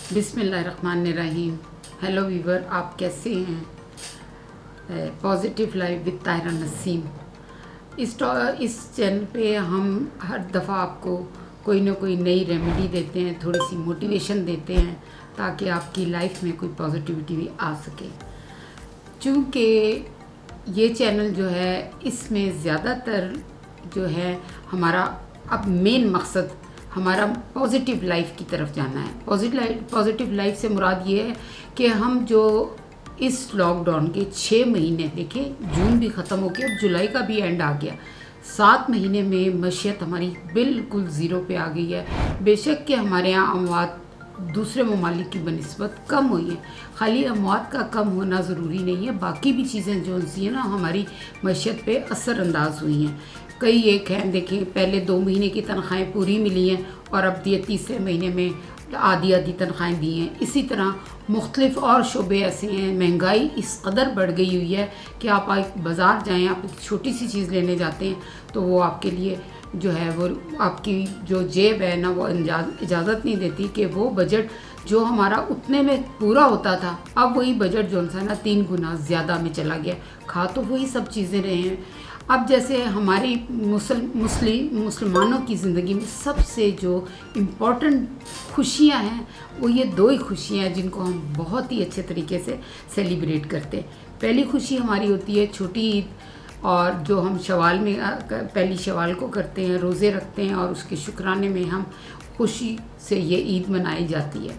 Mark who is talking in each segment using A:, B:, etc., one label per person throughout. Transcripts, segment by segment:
A: बिस्मिल्लाहिर्रहमानिर्रहीम। Hello Weaver, आप कैसे हैं? Positive life with Tahira Naseem. इस चैनल पे हम हर दफ़ा आपको कोई ना कोई नई रेमेडी देते हैं, थोड़ी सी मोटिवेशन देते हैं ताकि आपकी लाइफ में कोई पॉजिटिविटी भी आ सके। चूँकि ये चैनल जो है इसमें ज़्यादातर जो है हमारा अब मेन मकसद हमारा पॉजिटिव लाइफ की तरफ जाना है। पॉजिटिव लाइफ से मुराद ये है कि हम जो इस लॉकडाउन के 6 महीने देखें, जून भी ख़त्म हो गया, अब जुलाई का भी एंड आ गया, 7 महीने में मईशत हमारी बिल्कुल ज़ीरो पे आ गई है। बेशक कि हमारे यहाँ अमवात दूसरे ममालिक की बनिस्बत कम हुई है, खाली अमवात का कम होना ज़रूरी नहीं है, बाकी भी चीज़ें जो हैं ना हमारी मईशत पे असरअंदाज हुई हैं। कई एक हैं, देखें पहले 2 महीने की तनख्वाहें पूरी मिली हैं और अब दिए तीसरे महीने में आधी आधी तनख्वाहें दी हैं। इसी तरह मुख्तलिफ और शोबे ऐसे हैं, महंगाई इस कदर बढ़ गई हुई है कि आप बाज़ार जाएँ, आप एक छोटी सी चीज़ लेने जाते हैं तो वो आपके लिए जो है वो आपकी जो जेब है ना वो इजाज़त नहीं देती कि वो बजट जो हमारा उतने में पूरा होता था, अब वही बजट जो है ना 3 गुना ज़्यादा में चला गया। खा तो वही सब चीज़ें रहे हैं। अब जैसे हमारी मुसलमानों की ज़िंदगी में सबसे जो इम्पोर्टेंट खुशियां हैं वो ये 2 ही खुशियां हैं जिनको हम बहुत ही अच्छे तरीके से सेलिब्रेट करते हैं। पहली खुशी हमारी होती है छोटी ईद, और जो हम शवाल में पहली शवाल को करते हैं, रोज़े रखते हैं और उसके शुक्राने में हम खुशी से ये ईद मनाई जाती है।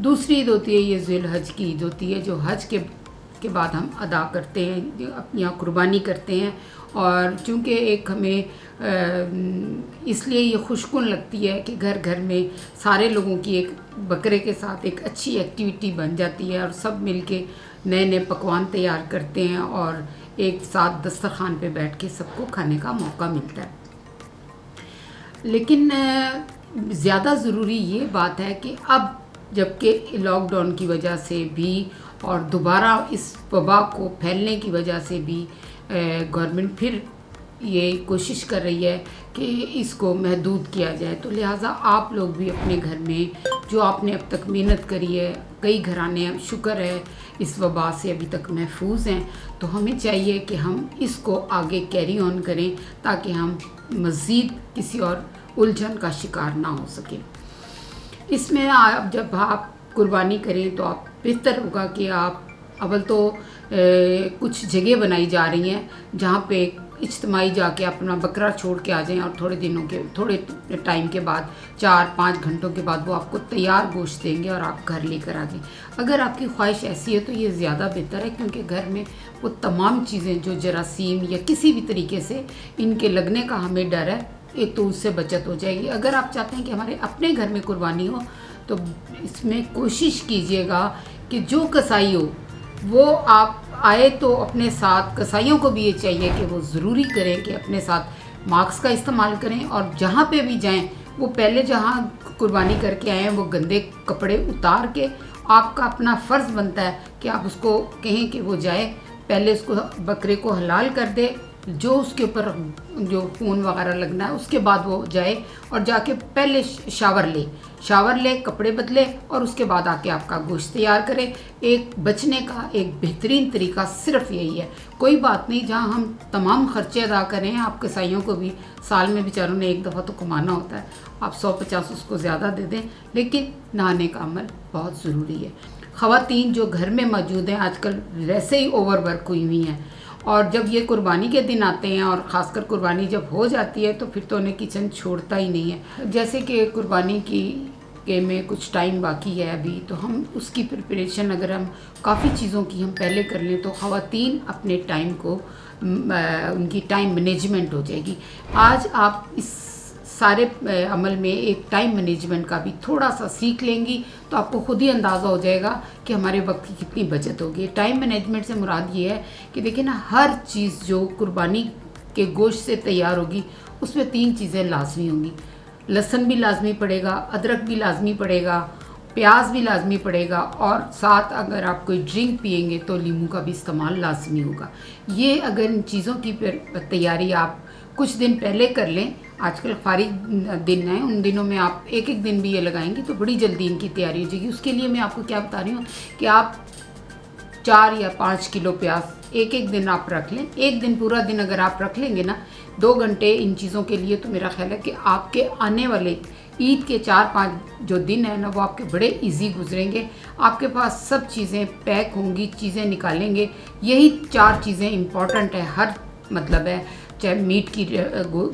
A: दूसरी ईद होती है ये ज़ुल्हज की ईद होती है, जो हज के बाद हम अदा करते हैं, अपनी यहाँ कुर्बानी करते हैं। और चूँकि एक हमें इसलिए ये खुशकुन लगती है कि घर घर में सारे लोगों की एक बकरे के साथ एक अच्छी एक्टिविटी बन जाती है और सब मिलके नए नए पकवान तैयार करते हैं और एक साथ दस्तरखान पे बैठ के सबको खाने का मौका मिलता है। लेकिन ज़्यादा ज़रूरी ये बात है कि अब जबकि लॉकडाउन की वजह से भी और दोबारा इस वबा को फैलने की वजह से भी गवर्नमेंट फिर ये कोशिश कर रही है कि इसको महदूद किया जाए, तो लिहाजा आप लोग भी अपने घर में जो आपने अब तक मेहनत करी है, कई घराने शुक्र है इस वबा से अभी तक महफूज हैं, तो हमें चाहिए कि हम इसको आगे कैरी ऑन करें ताकि हम मज़ीद किसी और उलझन का शिकार ना हो सके। इसमें आप जब आप कुर्बानी करें तो आप बेहतर होगा कि आप अव्वल तो कुछ जगह बनाई जा रही हैं जहाँ पे इज्तिमाई जाके अपना बकरा छोड़ के आ जाएं और थोड़े टाइम के बाद 4-5 घंटों के बाद वो आपको तैयार गोश्त देंगे और आप घर लेकर आ जाएं। अगर आपकी ख्वाहिश ऐसी है तो ये ज़्यादा बेहतर है, क्योंकि घर में वो तमाम चीज़ें जो जरासीम या किसी भी तरीके से इनके लगने का हमें डर है, एक तो उससे बचत हो जाएगी। अगर आप चाहते हैं कि हमारे अपने घर में कुर्बानी हो तो इसमें कोशिश कीजिएगा कि जो कसाई हो वो आप आए तो अपने साथ, कसाईयों को भी ये चाहिए कि वो ज़रूरी करें कि अपने साथ मास्क का इस्तेमाल करें और जहाँ पे भी जाएं वो पहले जहाँ कुर्बानी करके आए हैं वो गंदे कपड़े उतार के, आपका अपना फ़र्ज़ बनता है कि आप उसको कहें कि वो जाए, पहले उसको बकरे को हलाल कर दे, जो उसके ऊपर जो खून वगैरह लगना है उसके बाद वो जाए और जाके पहले शावर ले, कपड़े बदले और उसके बाद आके आपका गोश्त तैयार करे। एक बचने का एक बेहतरीन तरीका सिर्फ यही है। कोई बात नहीं जहाँ हम तमाम खर्चे अदा करें, आप कसाईयों को भी साल में बेचारों ने एक दफ़ा तो कमाना होता है, आप 150 उसको ज़्यादा दे दें, लेकिन नहाने का अमल बहुत ज़रूरी है। ख़वातीन जो घर में मौजूद हैं आजकल वैसे ही ओवरवर्क हुई हुई हैं, और जब ये कुर्बानी के दिन आते हैं और ख़ासकर कुर्बानी जब हो जाती है तो फिर तो उन्हें किचन छोड़ता ही नहीं है। जैसे कि कुर्बानी के में कुछ टाइम बाकी है अभी, तो हम उसकी प्रिपरेशन अगर हम काफ़ी चीज़ों की हम पहले कर लें तो ख़वातीन अपने टाइम को उनकी टाइम मैनेजमेंट हो जाएगी। आज आप इस सारे अमल में एक टाइम मैनेजमेंट का भी थोड़ा सा सीख लेंगी तो आपको खुद ही अंदाज़ा हो जाएगा कि हमारे वक्त की कितनी बचत होगी। टाइम मैनेजमेंट से मुराद ये है कि देखिए ना, हर चीज़ जो कुर्बानी के गोश्त से तैयार होगी उसमें 3 चीज़ें लाजमी होंगी। लहसुन भी लाजमी पड़ेगा, अदरक भी लाजमी पड़ेगा, प्याज भी लाजमी पड़ेगा, और साथ अगर आप कोई ड्रिंक पियेंगे तो नींबू का भी इस्तेमाल लाजमी होगा। ये अगर इन चीज़ों की तैयारी आप कुछ दिन पहले कर लें। आजकल फारिग दिन हैं, उन दिनों में आप एक एक दिन भी ये लगाएंगी तो बड़ी जल्दी इनकी तैयारी हो जाएगी। उसके लिए मैं आपको क्या बता रही हूँ कि आप 4 या 5 किलो प्याज एक एक दिन आप रख लें। एक दिन पूरा दिन अगर आप रख लेंगे ना 2 घंटे इन चीज़ों के लिए, तो मेरा ख्याल है कि आपके आने वाले ईद के 4-5 जो दिन है ना वो आपके बड़े इजी गुजरेंगे। आपके पास सब चीज़ें पैक होंगी, चीज़ें निकालेंगे। यही 4 चीज़ें इम्पॉर्टेंट है हर मतलब है, चाहे मीट की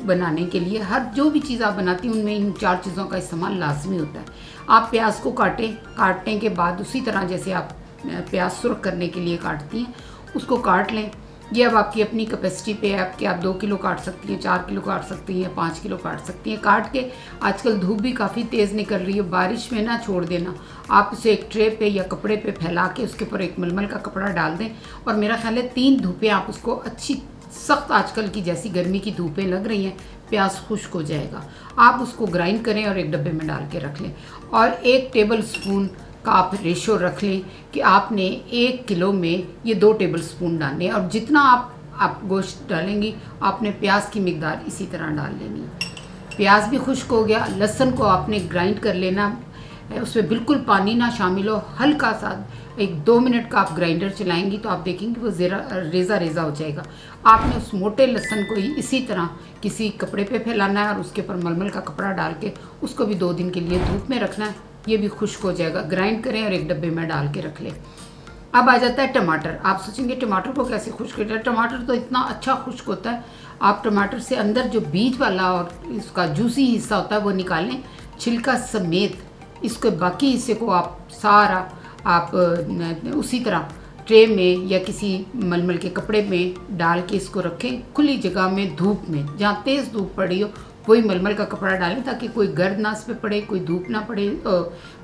A: बनाने के लिए हर जो भी चीज़ आप बनाती हैं उनमें इन 4 चीज़ों का इस्तेमाल लाजमी होता है। आप प्याज को काटने के बाद उसी तरह जैसे आप प्याज सुर्ख करने के लिए काटती हैं उसको काट लें। ये अब आपकी अपनी कैपेसिटी पे है, आपके आप 2 किलो काट सकती हैं, 4 किलो काट सकती हैं, 5 किलो काट सकती हैं। काट के आजकल धूप भी काफ़ी तेज़ निकल रही है, बारिश में ना छोड़ देना, आप उसे एक ट्रे पे या कपड़े पे फैला के उसके ऊपर एक मलमल का कपड़ा डाल दें और मेरा ख्याल है 3 धूपें आप उसको अच्छी सख्त, आजकल की जैसी गर्मी की धूपें लग रही हैं, प्याज खुश्क हो जाएगा। आप उसको ग्राइंड करें और एक डब्बे में डाल के रख लें और 1 टेबल स्पून का आप रेशो रख लें कि आपने 1 किलो में ये 2 टेबल स्पून डालने हैं और जितना आप गोश्त डालेंगी आपने प्याज की मिकदार इसी तरह डाल लेनी है। प्याज भी खुश्क हो गया, लहसुन को आपने ग्राइंड कर लेना, उसमें बिल्कुल पानी ना शामिल हो, हल्का सा 1-2 मिनट का आप ग्राइंडर चलाएंगी तो आप देखेंगे वो रेज़ा रेज़ा हो जाएगा। आपने उस मोटे लहसुन को ही इसी तरह किसी कपड़े पे फैलाना है और उसके ऊपर मलमल का कपड़ा डाल के उसको भी 2 दिन के लिए धूप में रखना है, ये भी खुश्क हो जाएगा। ग्राइंड करें और एक डब्बे में डाल के रख लें। अब आ जाता है टमाटर। आप सोचेंगे टमाटर को कैसे खुश्क करना है, टमाटर तो इतना अच्छा खुश्क होता है। आप टमाटर से अंदर जो बीज वाला और इसका जूसी हिस्सा होता है वो निकालें छिलका समेत, इसके बाकी हिस्से को आप सारा आप उसी तरह ट्रे में या किसी मलमल के कपड़े में डाल के इसको रखें। खुली जगह में धूप में, जहाँ तेज़ धूप पड़ी हो वही मलमल का कपड़ा डालें ताकि कोई गर्द ना उस पर पड़े, कोई धूप ना पड़े,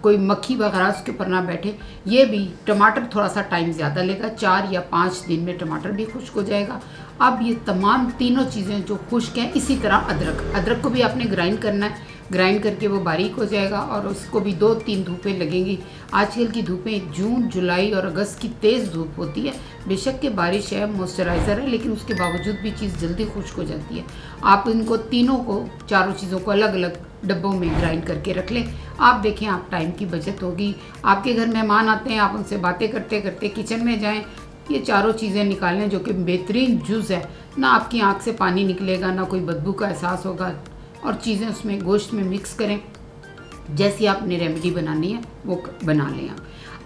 A: कोई मक्खी वगैरह उसके ऊपर ना बैठे। ये भी टमाटर थोड़ा सा टाइम ज़्यादा लेगा, 4 या 5 दिन में टमाटर भी खुश्क हो जाएगा। अब ये तमाम तीनों चीज़ें जो खुश्क हैं, इसी तरह अदरक को भी आपने ग्राइंड करना है, ग्राइंड करके वो बारीक हो जाएगा और उसको भी 2-3 धूपें लगेंगी। आजकल की धूपें जून, जुलाई और अगस्त की तेज़ धूप होती है। बेशक के बारिश है, मॉइस्चराइज़र है, लेकिन उसके बावजूद भी चीज़ जल्दी खुश्क हो जाती है। आप इनको तीनों को, चारों चीज़ों को अलग अलग डब्बों में ग्राइंड करके रख लें। आप देखें आप टाइम की बचत होगी। आपके घर मेहमान आते हैं, आप उनसे बातें करते करते किचन में जाएँ, ये चारों चीज़ें निकालें जो कि बेहतरीन जूस है, ना आपकी आँख से पानी निकलेगा, ना कोई बदबू का एहसास होगा, और चीज़ें उसमें गोश्त में मिक्स करें। जैसी आपने रेमेडी बनानी है वो बना लें।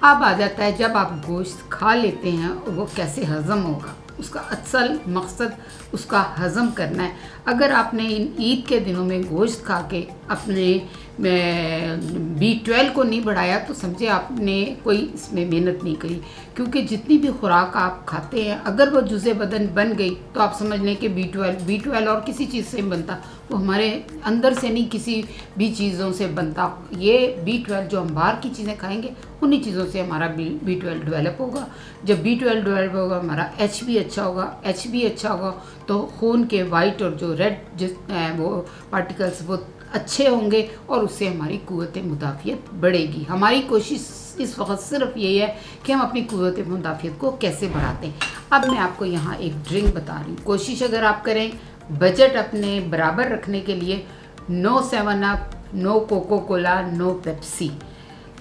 A: अब आ जाता है जब आप गोश्त खा लेते हैं वो कैसे हज़म होगा, उसका असल मकसद उसका हज़म करना है। अगर आपने इन ईद के दिनों में गोश्त खा के अपने B12 को नहीं बढ़ाया तो समझे आपने कोई इसमें मेहनत नहीं करी, क्योंकि जितनी भी खुराक आप खाते हैं अगर वो जुज़े बदन बन गई तो आप समझ लें कि B12 और किसी चीज़ से नहीं बनता, वो हमारे अंदर से नहीं किसी भी चीज़ों से बनता। ये B12 जो हम बाहर की चीज़ें खाएंगे उन्हीं चीज़ों से हमारा B12 डेवलप होगा। जब B12 डेवलप होगा हमारा HB अच्छा होगा, HB अच्छा होगा तो खून के वाइट और जो रेड वो पार्टिकल्स वो अच्छे होंगे और उससे हमारी क़ुव्वत मुदाफ़ियत बढ़ेगी। हमारी कोशिश इस वक्त सिर्फ यही है कि हम अपनी क़ुव्वत मुदाफ़ियत को कैसे बढ़ाते हैं। अब मैं आपको यहाँ एक ड्रिंक बता रही हूँ। कोशिश अगर आप करें बजट अपने बराबर रखने के लिए, no 7 Up, no Coca Cola, no Pepsi,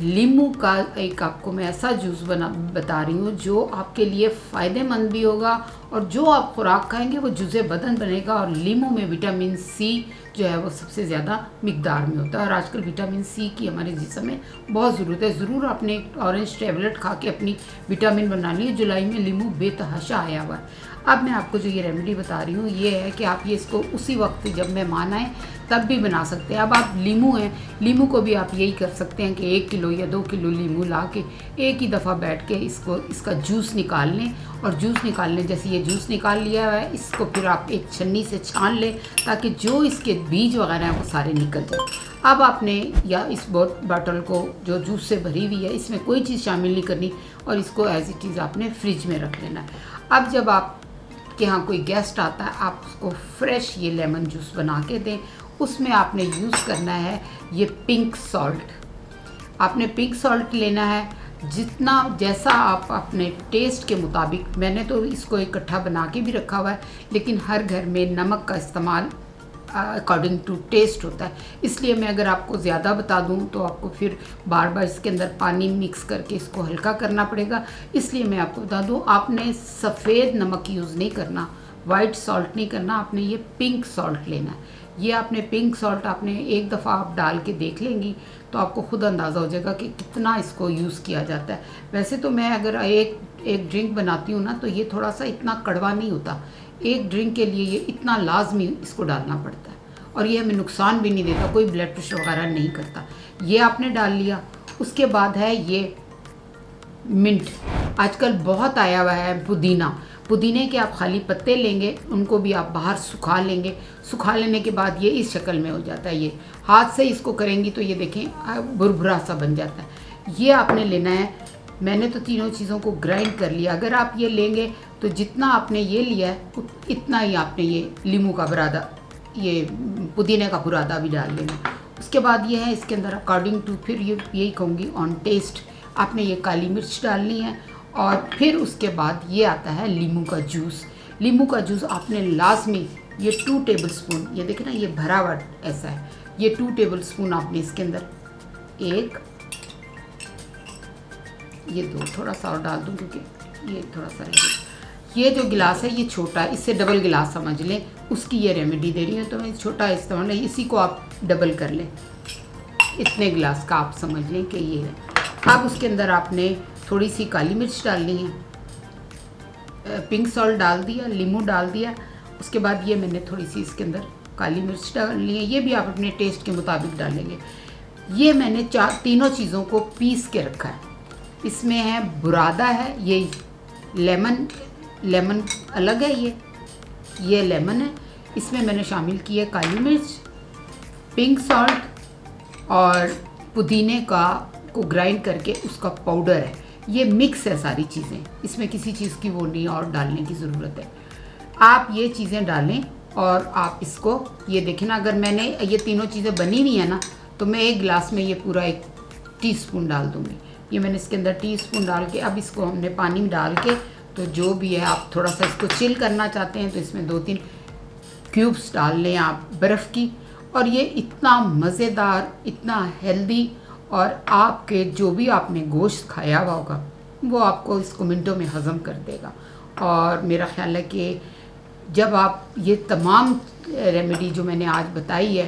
A: लीमू का एक आपको मैं ऐसा जूस बता रही हूँ जो आपके लिए फ़ायदेमंद भी होगा और जो आप खुराक खाएंगे वो जुज़े बदन बनेगा। और लीमू में विटामिन C जो है वो सबसे ज़्यादा मिकदार में होता है और आजकल विटामिन C की हमारे जिस्म में बहुत ज़रूरत है। ज़रूर आपने एक ऑरेंज टैबलेट खा के अपनी विटामिन बना ली। जुलाई में लीमू बेतहाशा आया हुआ है। अब मैं आपको जो ये रेमेडी बता रही हूँ ये है कि आप ये इसको उसी वक्त जब मेहमान आए तब भी बना सकते हैं। अब आप लीमू हैं, लीमू को भी आप यही कर सकते हैं कि 1 किलो या 2 किलो लीमू ला के एक ही दफ़ा बैठ के इसका जूस निकाल लें। और जूस निकालने जैसे ये जूस निकाल लिया है इसको फिर आप एक छन्नी से छान लें ताकि जो इसके बीज वगैरह हैं वो सारे निकल जाए। अब आपने या इस बॉटल को जो जूस से भरी हुई है इसमें कोई चीज़ शामिल नहीं करनी और इसको एज इट इज़ आपने फ्रिज में रख लेना है। अब जब आपके यहाँ कोई गेस्ट आता है आप उसको फ्रेश ये लेमन जूस बना के दें। उसमें आपने यूज़ करना है ये पिंक सॉल्ट। आपने पिंक सॉल्ट लेना है जितना जैसा आप अपने टेस्ट के मुताबिक, मैंने तो इसको इकट्ठा बना के भी रखा हुआ है, लेकिन हर घर में नमक का इस्तेमाल अकॉर्डिंग टू टेस्ट होता है, इसलिए मैं अगर आपको ज़्यादा बता दूं तो आपको फिर बार बार इसके अंदर पानी मिक्स करके इसको हल्का करना पड़ेगा। इसलिए मैं आपको बता दूं, आपने सफ़ेद नमक यूज़ नहीं करना, वाइट सॉल्ट नहीं करना, आपने ये पिंक सॉल्ट लेना है। ये आपने पिंक सॉल्ट आपने एक दफ़ा आप डाल के देख लेंगी तो आपको ख़ुद अंदाज़ा हो जाएगा कि कितना इसको यूज़ किया जाता है। वैसे तो मैं अगर एक ड्रिंक बनाती हूँ ना, तो ये थोड़ा सा इतना कड़वा नहीं होता, एक ड्रिंक के लिए ये इतना लाजमी इसको डालना पड़ता है, और ये हमें नुकसान भी नहीं देता, कोई ब्लड प्रेशर वगैरह नहीं करता। ये आपने डाल लिया। उसके बाद है ये मिंट, आजकल बहुत आया हुआ है पुदीना। पुदीने के आप खाली पत्ते लेंगे, उनको भी आप बाहर सुखा लेंगे। सुखा लेने के बाद ये इस शक्ल में हो जाता है। ये हाथ से इसको करेंगी तो ये देखें भुरभुरा सा बन जाता है। ये आपने लेना है। मैंने तो तीनों चीज़ों को ग्राइंड कर लिया। अगर आप ये लेंगे तो जितना आपने ये लिया है इतना ही आपने ये लीमू का बुरादा, ये पुदीने का बुरादा भी डाल लेना। उसके बाद ये है इसके अंदर अकॉर्डिंग टू, फिर ये यही कहूँगी ऑन टेस्ट, आपने ये काली मिर्च डालनी है। और फिर उसके बाद ये आता है लीमू का जूस। लीमू का जूस आपने लाजमी ये 2 टेबल स्पून, ये देखें ना ये भरा हुआ ऐसा है, ये 2 टेबल स्पून आपने इसके अंदर, एक ये 2, थोड़ा सा और डाल दूँ क्योंकि ये थोड़ा सा रहेगा। ये जो गिलास है ये छोटा है, इससे डबल गिलास समझ लें, उसकी ये रेमेडी दे रही हूँ तो मैं छोटा इस्तेमाल नहीं, इसी को आप डबल कर लें, इतने गिलास का आप समझ लें कि ये है। अब उसके अंदर आपने थोड़ी सी काली मिर्च डालनी है, पिंक सॉल्ट डाल दिया, लीमू डाल दिया। उसके बाद ये मैंने थोड़ी सी इसके अंदर काली मिर्च डालनी है, ये भी आप अपने टेस्ट के मुताबिक डालेंगे। ये मैंने तीनों चीज़ों को पीस के रखा है। इसमें है बुरादा है, ये लेमन अलग है, ये लेमन है। इसमें मैंने शामिल की है काली मिर्च, पिंक सॉल्ट और पुदीने को ग्राइंड करके उसका पाउडर है। ये मिक्स है सारी चीज़ें, इसमें किसी चीज़ की वो नहीं और डालने की ज़रूरत है। आप ये चीज़ें डालें और आप इसको, ये देखें ना, अगर मैंने ये तीनों चीज़ें बनी हुई हैं ना, तो मैं एक गिलास में ये पूरा 1 टीस्पून डाल दूँगी। ये मैंने इसके अंदर टीस्पून डाल के, अब इसको हमने पानी में डाल के, तो जो भी है आप थोड़ा सा इसको चिल करना चाहते हैं तो इसमें 2-3 क्यूब्स डाल लें आप बर्फ़ की। और ये इतना मज़ेदार, इतना हेल्दी, और आपके जो भी आपने गोश्त खाया हुआ होगा वो आपको इसको मिनटों में हज़म कर देगा। और मेरा ख्याल है कि जब आप ये तमाम रेमेडी जो मैंने आज बताई है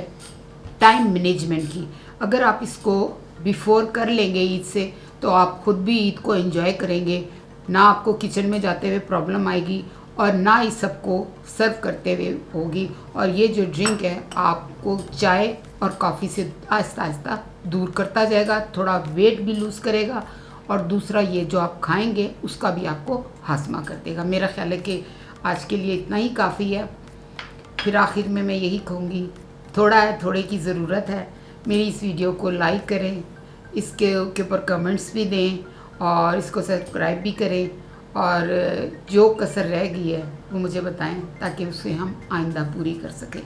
A: टाइम मैनेजमेंट की, अगर आप इसको बिफ़ोर कर लेंगे ईद से, तो आप ख़ुद भी ईद को एंजॉय करेंगे, ना आपको किचन में जाते हुए प्रॉब्लम आएगी और ना इस सबको सर्व करते हुए होगी। और ये जो ड्रिंक है आपको चाय और कॉफ़ी से आहिस्ता आहिस्ता दूर करता जाएगा, थोड़ा वेट भी लूज़ करेगा, और दूसरा ये जो आप खाएंगे उसका भी आपको हाजमा कर देगा। मेरा ख्याल है कि आज के लिए इतना ही काफ़ी है। फिर आखिर में मैं यही कहूँगी, थोड़ा है थोड़े की ज़रूरत है। मेरी इस वीडियो को लाइक करें, इसके ऊपर कमेंट्स भी दें और इसको सब्सक्राइब भी करें, और जो कसर रह गई है वो मुझे बताएं ताकि उसे हम आइंदा पूरी कर सकें।